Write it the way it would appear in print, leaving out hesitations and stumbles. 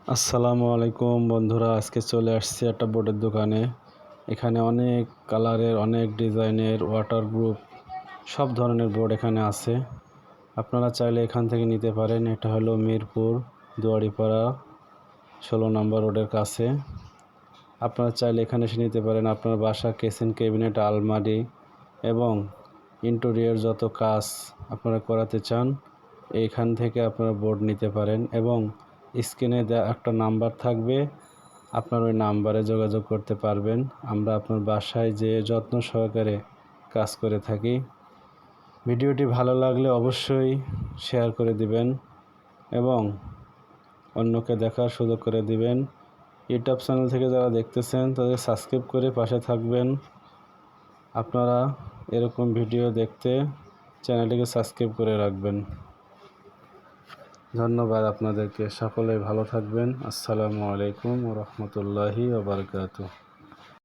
আসসালামু আলাইকুম বন্ধুরা, আজকে চলে আসছি একটা বোর্ডের দোকানে। এখানে অনেক কালারের, অনেক ডিজাইনের, ওয়াটারপ্রুফ সব ধরনের বোর্ড এখানে আছে। আপনারা চাইলে এখান থেকে নিতে পারেন। এটা হলো মিরপুর দুয়ারিপাড়া 16 নম্বর রোডের কাছে। আপনারা চাইলে এখানে এসে নিতে পারেন। আপনার বাসা কিচেন ক্যাবিনেট, আলমারি এবং ইন্টেরিয়র যত কাজ আপনারা করাতে চান, এইখান থেকে আপনারা বোর্ড নিতে পারেন এবং স্ক্রিনে একটা নাম্বার থাকবে, আপনার ওই নাম্বারে যোগাযোগ করতে পারবেন। আমরা আপনার বাসায় যেয়ে যত্ন সহকারে কাজ করে থাকি। ভিডিওটি ভালো লাগলে অবশ্যই শেয়ার করে দিবেন এবং অন্যকে দেখার সুযোগ করে দিবেন। ইউটিউব চ্যানেল থেকে যারা দেখতেছেন তাদের সাবস্ক্রাইব করে পাশে থাকবেন। আপনারা এরকম ভিডিও দেখতে চ্যানেলটিকে সাবস্ক্রাইব করে রাখবেন। ধন্যবাদ আপনাদেরকে। সকলে ভালো থাকবেন। আসসালামু আলাইকুম ওয়া রাহমাতুল্লাহি ওয়া বারাকাতুহু।